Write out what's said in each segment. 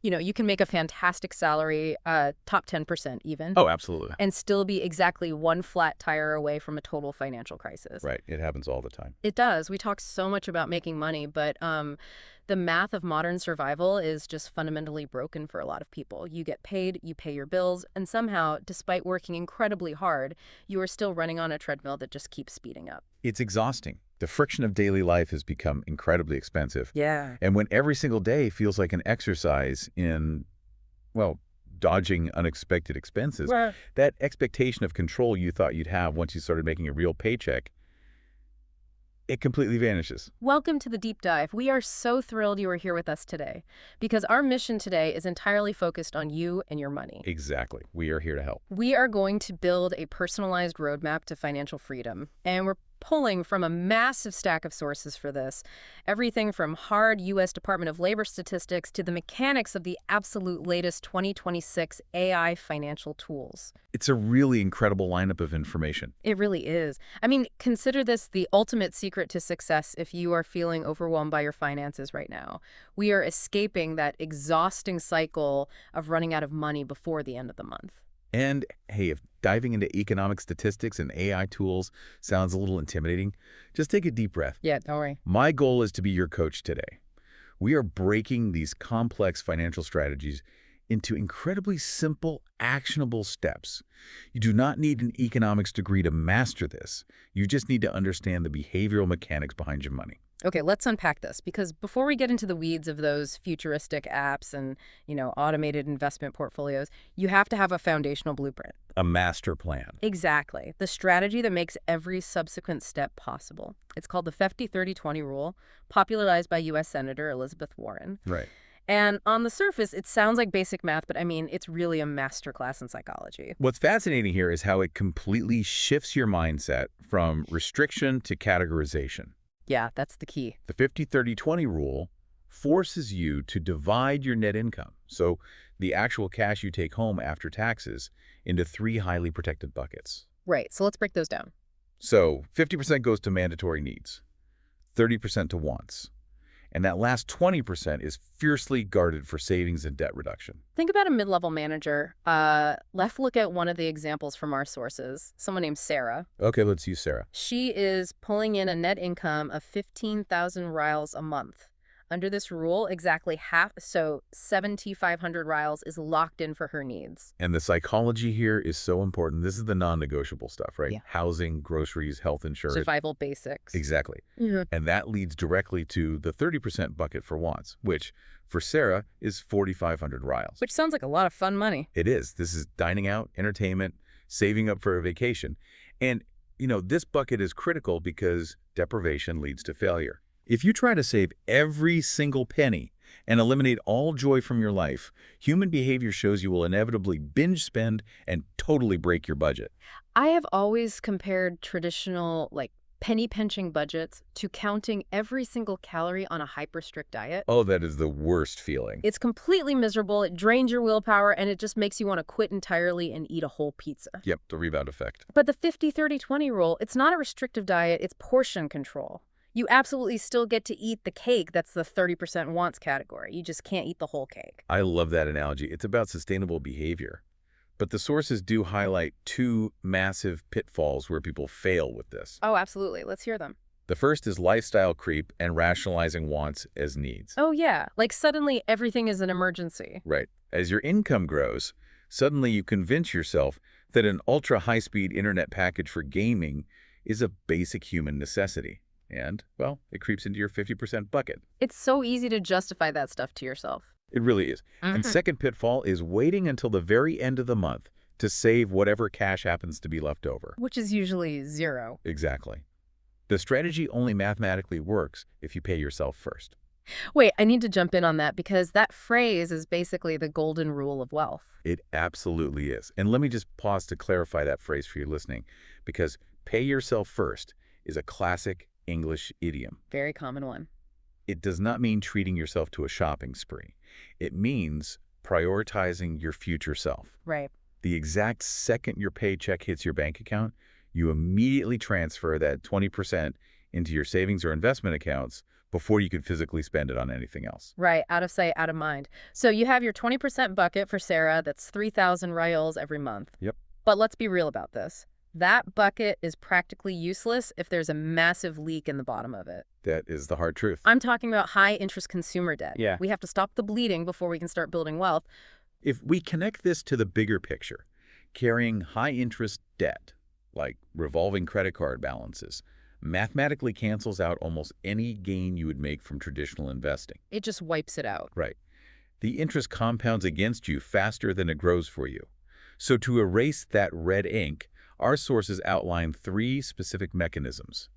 You can make a fantastic salary, top 10% even, Oh, absolutely. and still be exactly one flat tire away from a total financial crisis. Right. It happens all the time. It does. We talk so much about making money, but the math of modern survival is just fundamentally broken for a lot of people. You get paid, you pay your bills, and somehow, despite working incredibly hard, you are still running on a treadmill that just keeps speeding up. It's exhausting. The friction of daily life has become incredibly expensive. Yeah. And when every single day feels like an exercise in, well, dodging unexpected expenses, Right. that expectation of control you thought you'd have once you started making a real paycheck, it completely vanishes. Welcome to the deep dive. We are so thrilled you are here with us today because our mission today is entirely focused on you and your money. Exactly. We are here to help. We are going to build a personalized roadmap to financial freedom, and we're pulling from a massive stack of sources for this. Everything from hard U.S. Department of Labor statistics to the mechanics of the absolute latest 2026 AI financial tools. It's a really incredible lineup of information. It really is. I mean, consider this the ultimate secret to success if you are feeling overwhelmed by your finances right now. We are escaping that exhausting cycle of running out of money before the end of the month. And hey, if diving into economic statistics and AI tools sounds a little intimidating, just take a deep breath. Yeah, don't worry. My goal is to be your coach today. We are breaking these complex financial strategies into incredibly simple, actionable steps. You do not need an economics degree to master this. You just need to understand the behavioral mechanics behind your money. Okay, let's unpack this because before we get into the weeds of those futuristic apps and, automated investment portfolios, you have to have a foundational blueprint. A master plan. Exactly. The strategy that makes every subsequent step possible. It's called the 50-30-20 rule, popularized by U.S. Senator Elizabeth Warren. Right. And on the surface, it sounds like basic math, but I mean, it's really a masterclass in psychology. What's fascinating here is how it completely shifts your mindset from restriction to categorization. Yeah, that's the key. The 50-30-20 rule forces you to divide your net income, so the actual cash you take home after taxes, into 3 highly protected buckets. Right, so let's break those down. So 50% goes to mandatory needs, 30% to wants, and that last 20% is fiercely guarded for savings and debt reduction. Think about a mid-level manager. Let's look at one of the examples from our sources, someone named Sarah. Okay, let's use Sarah. She is pulling in a net income of 15,000 rials a month. Under this rule, exactly half, so 7,500 rials is locked in for her needs. And the psychology here is so important. This is the non-negotiable stuff, right? Yeah. Housing, groceries, health insurance. Survival basics. Exactly. Yeah. And that leads directly to the 30% bucket for wants, which for Sarah is 4,500 rials. Which sounds like a lot of fun money. It is. This is dining out, entertainment, saving up for a vacation. And, this bucket is critical because deprivation leads to failure. If you try to save every single penny and eliminate all joy from your life, human behavior shows you will inevitably binge spend and totally break your budget. I have always compared traditional, penny pinching budgets to counting every single calorie on a hyper-strict diet. Oh, that is the worst feeling. It's completely miserable, it drains your willpower, and it just makes you want to quit entirely and eat a whole pizza. Yep, the rebound effect. But the 50-30-20 rule, it's not a restrictive diet, it's portion control. You absolutely still get to eat the cake that's the 30% wants category. You just can't eat the whole cake. I love that analogy. It's about sustainable behavior. But the sources do highlight 2 massive pitfalls where people fail with this. Oh, absolutely. Let's hear them. The first is lifestyle creep and rationalizing wants as needs. Oh, yeah. Like suddenly everything is an emergency. Right. As your income grows, suddenly you convince yourself that an ultra-high-speed internet package for gaming is a basic human necessity. And, well, it creeps into your 50% bucket. It's so easy to justify that stuff to yourself. It really is. And second pitfall is waiting until the very end of the month to save whatever cash happens to be left over. Which is usually zero. Exactly. The strategy only mathematically works if you pay yourself first. Wait, I need to jump in on that because that phrase is basically the golden rule of wealth. It absolutely is. And let me just pause to clarify that phrase for you listening, because pay yourself first is a classic English idiom. Very common one. It does not mean treating yourself to a shopping spree. It means prioritizing your future self. Right. The exact second your paycheck hits your bank account, you immediately transfer that 20% into your savings or investment accounts before you could physically spend it on anything else. Right, out of sight, out of mind. So you have your 20% bucket for Sarah, that's 3,000 riyals every month. Yep. But let's be real about this. That bucket is practically useless if there's a massive leak in the bottom of it. That is the hard truth. I'm talking about high-interest consumer debt. Yeah. We have to stop the bleeding before we can start building wealth. If we connect this to the bigger picture, carrying high-interest debt, like revolving credit card balances, mathematically cancels out almost any gain you would make from traditional investing. It just wipes it out. Right. The interest compounds against you faster than it grows for you. So to erase that red ink, our sources outline 3 specific mechanisms: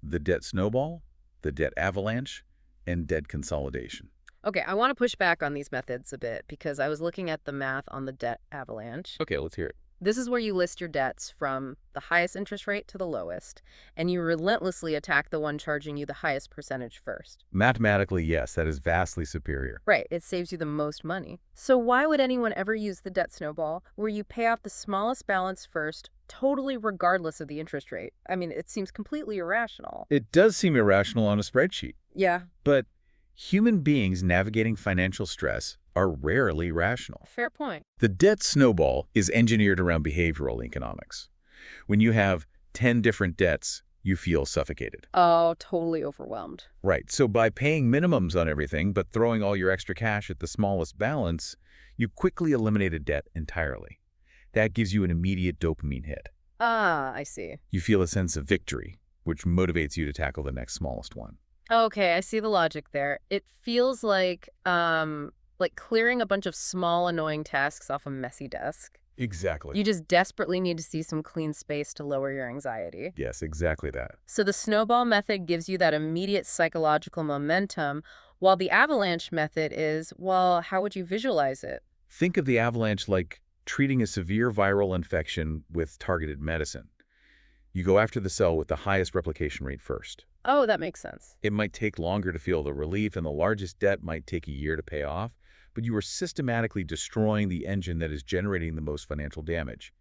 the debt snowball, the debt avalanche, and debt consolidation. Okay, I want to push back on these methods a bit because I was looking at the math on the debt avalanche. Okay, let's hear it. This is where you list your debts from the highest interest rate to the lowest, and you relentlessly attack the one charging you the highest percentage first. Mathematically, yes, that is vastly superior. Right, it saves you the most money. So why would anyone ever use the debt snowball, where you pay off the smallest balance first, totally regardless of the interest rate? I mean, it seems completely irrational. It does seem irrational on a spreadsheet, Yeah, but human beings navigating financial stress are rarely rational. fair point. The debt snowball is engineered around behavioral economics. When you have 10 different debts, you feel suffocated. Oh, totally overwhelmed. Right, so by paying minimums on everything but throwing all your extra cash at the smallest balance, you quickly eliminate a debt entirely. That gives you an immediate dopamine hit. Ah, I see. You feel a sense of victory, which motivates you to tackle the next smallest one. Okay, I see the logic there. It feels like clearing a bunch of small, annoying tasks off a messy desk. Exactly. You just desperately need to see some clean space to lower your anxiety. Yes, exactly that. So the snowball method gives you that immediate psychological momentum, while the avalanche method is, well, how would you visualize it? Think of the avalanche like treating a severe viral infection with targeted medicine. You go after the cell with the highest replication rate first. Oh, that makes sense. It might take longer to feel the relief, and the largest debt might take a year to pay off, but you are systematically destroying the engine that is generating the most financial damage.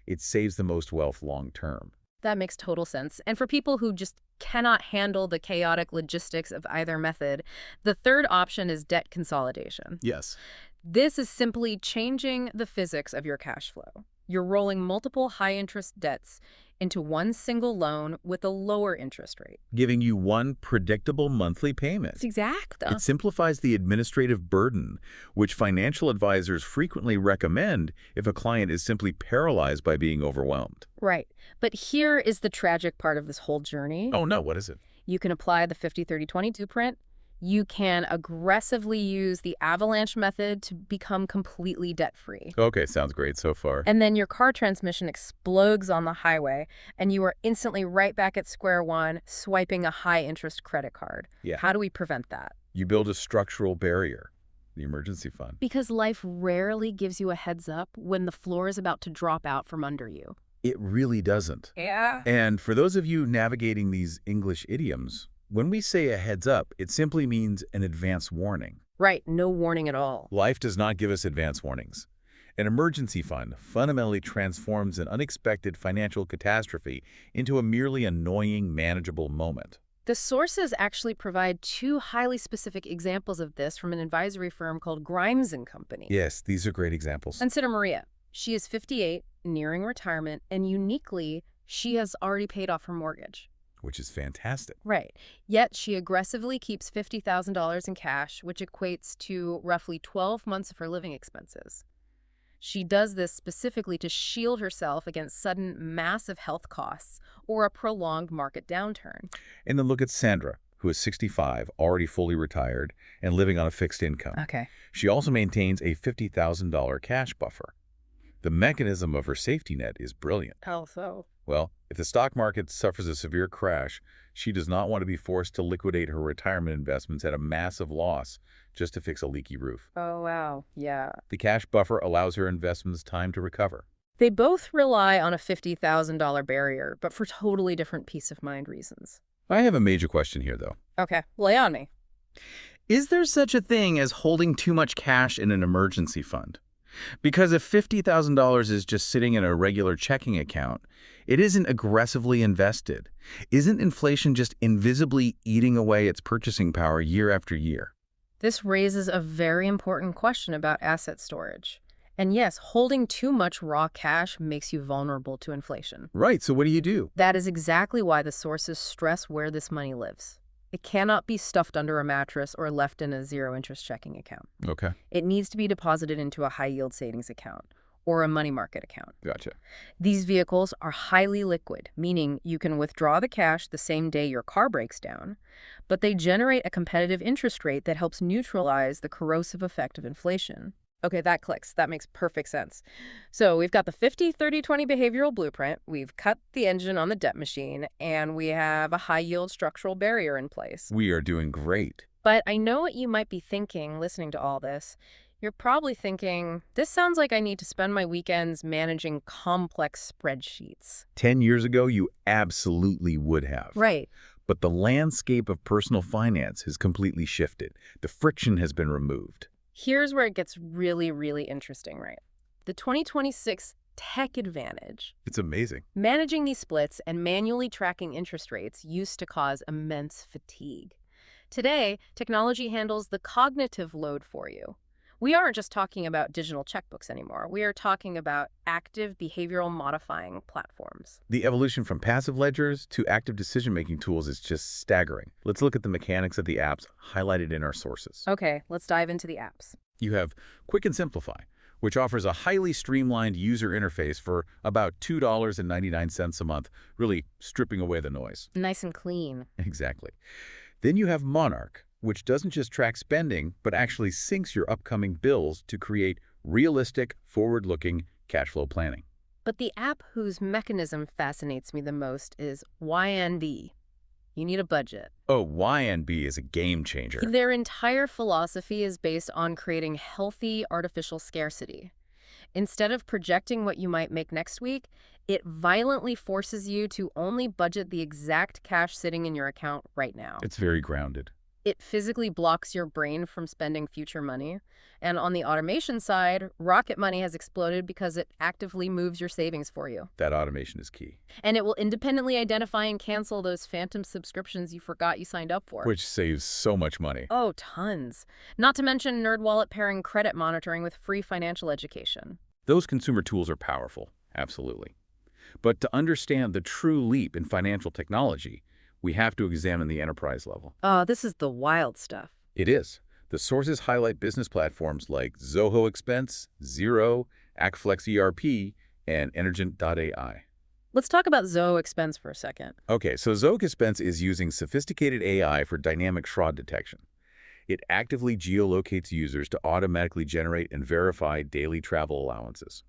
It saves the most wealth long term. That makes total sense. And for people who just cannot handle the chaotic logistics of either method, the third option is debt consolidation. Yes. This is simply changing the physics of your cash flow. You're rolling multiple high-interest debts into one single loan with a lower interest rate. Giving you one predictable monthly payment. It's exact. It simplifies the administrative burden, which financial advisors frequently recommend if a client is simply paralyzed by being overwhelmed. Right. But here is the tragic part of this whole journey. Oh no, what is it? You can apply the 50-30-20 blueprint. You can aggressively use the avalanche method to become completely debt-free. Okay, sounds great so far. And then your car transmission explodes on the highway, and you are instantly right back at square one, swiping a high-interest credit card. Yeah. How do we prevent that? You build a structural barrier, the emergency fund. Because life rarely gives you a heads up when the floor is about to drop out from under you. It really doesn't. Yeah. And for those of you navigating these English idioms, when we say a heads up, it simply means an advance warning. Right, no warning at all. Life does not give us advance warnings. An emergency fund fundamentally transforms an unexpected financial catastrophe into a merely annoying, manageable moment. The sources actually provide 2 highly specific examples of this from an advisory firm called Grimes & Company. Yes, these are great examples. Consider Maria. She is 58, nearing retirement, and uniquely, she has already paid off her mortgage. Which is fantastic. Right. Yet she aggressively keeps $50,000 in cash, which equates to roughly 12 months of her living expenses. She does this specifically to shield herself against sudden massive health costs or a prolonged market downturn. And then look at Sandra, who is 65, already fully retired, and living on a fixed income. Okay. She also maintains a $50,000 cash buffer. The mechanism of her safety net is brilliant. How so? Well, if the stock market suffers a severe crash, she does not want to be forced to liquidate her retirement investments at a massive loss just to fix a leaky roof. Oh, wow. Yeah. The cash buffer allows her investments time to recover. They both rely on a $50,000 barrier, but for totally different peace of mind reasons. I have a major question here, though. Okay, lay on me. Is there such a thing as holding too much cash in an emergency fund? Because if $50,000 is just sitting in a regular checking account, it isn't aggressively invested. Isn't inflation just invisibly eating away its purchasing power year after year? This raises a very important question about asset storage. And yes, holding too much raw cash makes you vulnerable to inflation. Right, so what do you do? That is exactly why the sources stress where this money lives. It cannot be stuffed under a mattress or left in a zero-interest checking account. Okay, It needs to be deposited into a high-yield savings account or a money market account. gotcha. These vehicles are highly liquid, meaning you can withdraw the cash the same day your car breaks down, but they generate a competitive interest rate that helps neutralize the corrosive effect of inflation. Okay, that clicks. That makes perfect sense. So we've got the 50-30-20 behavioral blueprint, we've cut the engine on the debt machine, and we have a high-yield structural barrier in place. We are doing great. But I know what you might be thinking listening to all this. You're probably thinking, this sounds like I need to spend my weekends managing complex spreadsheets. 10 years ago, you absolutely would have. Right. But the landscape of personal finance has completely shifted. The friction has been removed. Here's where it gets really, really interesting, right? The 2026 tech advantage. It's amazing. Managing these splits and manually tracking interest rates used to cause immense fatigue. Today, technology handles the cognitive load for you. We aren't just talking about digital checkbooks anymore. We are talking about active behavioral modifying platforms. The evolution from passive ledgers to active decision-making tools is just staggering. Let's look at the mechanics of the apps highlighted in our sources. Okay, let's dive into the apps. You have Quick and Simplify, which offers a highly streamlined user interface for about $2.99 a month, really stripping away the noise. Nice and clean. Exactly. Then you have Monarch, which doesn't just track spending, but actually syncs your upcoming bills to create realistic, forward-looking cash flow planning. But the app whose mechanism fascinates me the most is YNB. You need a budget. Oh, YNB is a game changer. Their entire philosophy is based on creating healthy artificial scarcity. Instead of projecting what you might make next week, it violently forces you to only budget the exact cash sitting in your account right now. It's very grounded. It physically blocks your brain from spending future money. And on the automation side, Rocket Money has exploded because it actively moves your savings for you. That automation is key. And it will independently identify and cancel those phantom subscriptions you forgot you signed up for. Which saves so much money. Oh, tons. Not to mention NerdWallet pairing credit monitoring with free financial education. Those consumer tools are powerful, absolutely. But to understand the true leap in financial technology, we have to examine the enterprise level. Oh, this is the wild stuff. It is. The sources highlight business platforms like Zoho Expense, Xero, ActFlex ERP, and Energent.ai. Let's talk about Zoho Expense for a second. Okay, so Zoho Expense is using sophisticated AI for dynamic fraud detection. It actively geolocates users to automatically generate and verify daily travel allowances.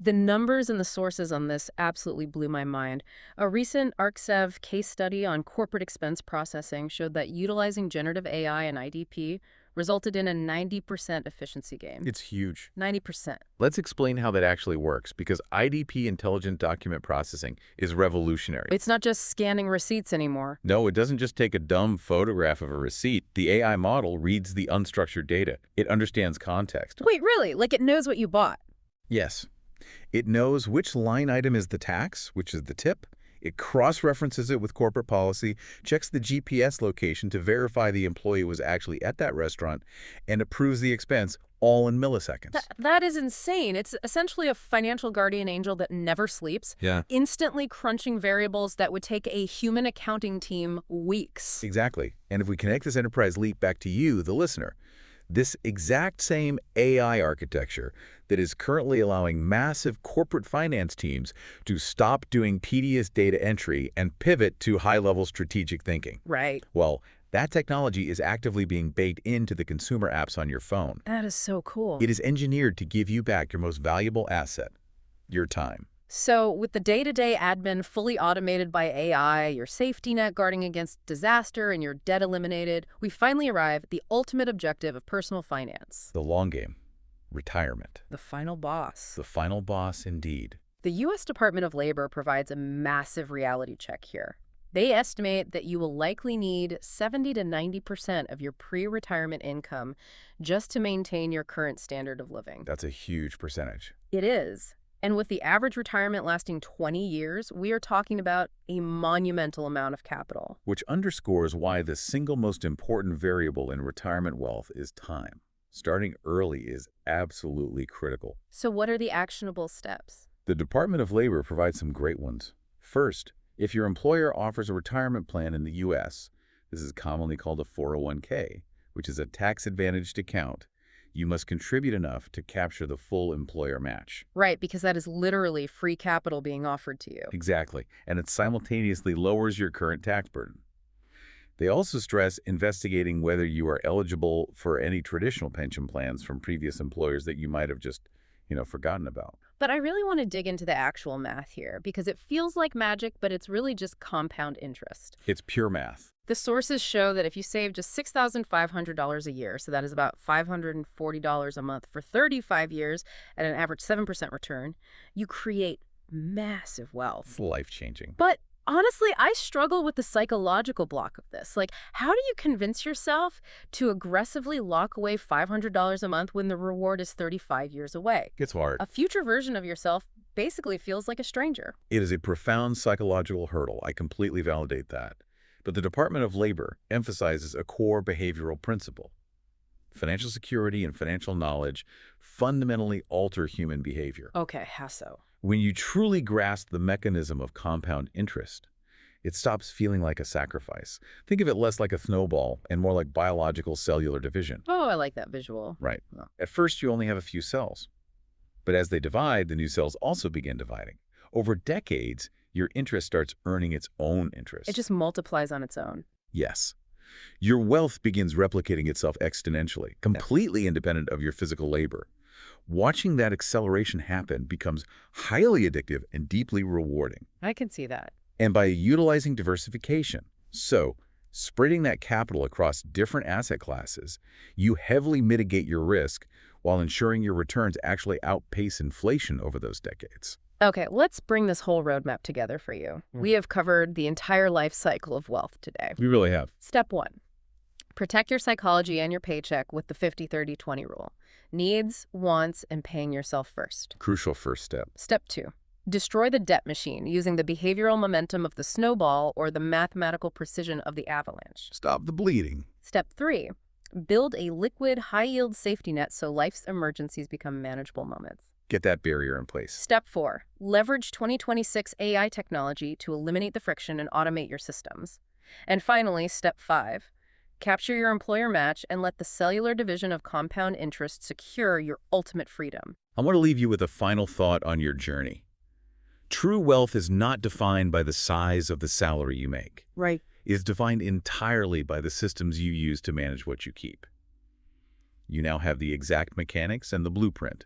The numbers and the sources on this absolutely blew my mind. A recent ArcSev case study on corporate expense processing showed that utilizing generative AI and IDP resulted in a 90% efficiency gain. It's huge. 90%. Let's explain how that actually works, because IDP Intelligent Document Processing is revolutionary. It's not just scanning receipts anymore. No, it doesn't just take a dumb photograph of a receipt. The AI model reads the unstructured data. It understands context. Wait, really? Like it knows what you bought? Yes. It knows which line item is the tax, which is the tip. It cross-references it with corporate policy, checks the GPS location to verify the employee was actually at that restaurant, and approves the expense all in milliseconds. That is insane. It's essentially a financial guardian angel that never sleeps, instantly crunching variables that would take a human accounting team weeks. Exactly. And if we connect this enterprise leap back to you, the listener, this exact same AI architecture that is currently allowing massive corporate finance teams to stop doing tedious data entry and pivot to high-level strategic thinking. Right. Well, that technology is actively being baked into the consumer apps on your phone. That is so cool. It is engineered to give you back your most valuable asset, your time. So with the day-to-day admin fully automated by AI, your safety net guarding against disaster, and your debt eliminated, we finally arrive at the ultimate objective of personal finance. The long game. Retirement. The final boss. The final boss, indeed. The U.S. Department of Labor provides a massive reality check here. They estimate that you will likely need 70 to 90% of your pre-retirement income just to maintain your current standard of living. That's a huge percentage. It is. And with the average retirement lasting 20 years, we are talking about a monumental amount of capital. Which underscores why the single most important variable in retirement wealth is time. Starting early is absolutely critical. So what are the actionable steps? The Department of Labor provides some great ones. First, if your employer offers a retirement plan in the U.S., this is commonly called a 401k, which is a tax-advantaged account, you must contribute enough to capture the full employer match. Right, because that is literally free capital being offered to you. Exactly, and it simultaneously lowers your current tax burden. They also stress investigating whether you are eligible for any traditional pension plans from previous employers that you might have just, forgotten about. But I really want to dig into the actual math here because it feels like magic, but it's really just compound interest. It's pure math. The sources show that if you save just $6,500 a year, so that is about $540 a month for 35 years at an average 7% return, you create massive wealth. It's life-changing. But honestly, I struggle with the psychological block of this. Like, how do you convince yourself to aggressively lock away $500 a month when the reward is 35 years away? It's hard. A future version of yourself basically feels like a stranger. It is a profound psychological hurdle. I completely validate that. But the Department of Labor emphasizes a core behavioral principle. Financial security and financial knowledge fundamentally alter human behavior. Okay, how so? When you truly grasp the mechanism of compound interest, it stops feeling like a sacrifice. Think of it less like a snowball and more like biological cellular division. Oh, I like that visual. Right. Oh. At first, you only have a few cells. But as they divide, the new cells also begin dividing. Over decades, your interest starts earning its own interest. It just multiplies on its own. Yes. Your wealth begins replicating itself exponentially, completely independent of your physical labor. Watching that acceleration happen becomes highly addictive and deeply rewarding. I can see that. And by utilizing diversification, so spreading that capital across different asset classes, you heavily mitigate your risk while ensuring your returns actually outpace inflation over those decades. Okay, let's bring this whole roadmap together for you. We have covered the entire life cycle of wealth today. We really have. Step 1. Protect your psychology and your paycheck with the 50-30-20 rule. Needs, wants, and paying yourself first. Crucial first step. Step 2. Destroy the debt machine using the behavioral momentum of the snowball or the mathematical precision of the avalanche. Stop the bleeding. Step 3. Build a liquid, high-yield safety net so life's emergencies become manageable moments. Get that barrier in place. Step 4. Leverage 2026 AI technology to eliminate the friction and automate your systems. And finally, Step 5. Capture your employer match and let the cellular division of compound interest secure your ultimate freedom. I want to leave you with a final thought on your journey. True wealth is not defined by the size of the salary you make. Right. It is defined entirely by the systems you use to manage what you keep. You now have the exact mechanics and the blueprint.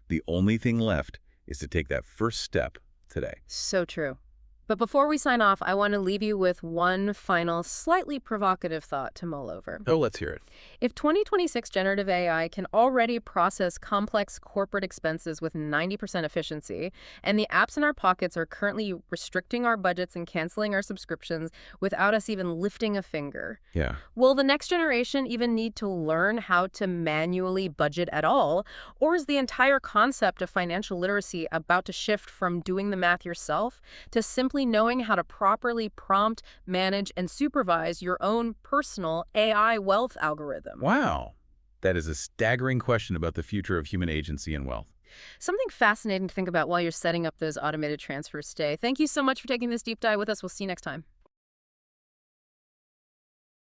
The only thing left is to take that first step today. So true. But before we sign off, I want to leave you with one final, slightly provocative thought to mull over. Oh, let's hear it. If 2026 generative AI can already process complex corporate expenses with 90% efficiency, and the apps in our pockets are currently restricting our budgets and canceling our subscriptions without us even lifting a finger, Yeah. will the next generation even need to learn how to manually budget at all? Or is the entire concept of financial literacy about to shift from doing the math yourself to simply knowing how to properly prompt, manage, and supervise your own personal AI wealth algorithm? Wow. That is a staggering question about the future of human agency and wealth. Something fascinating to think about while you're setting up those automated transfers today. Thank you so much for taking this deep dive with us. We'll see you next time.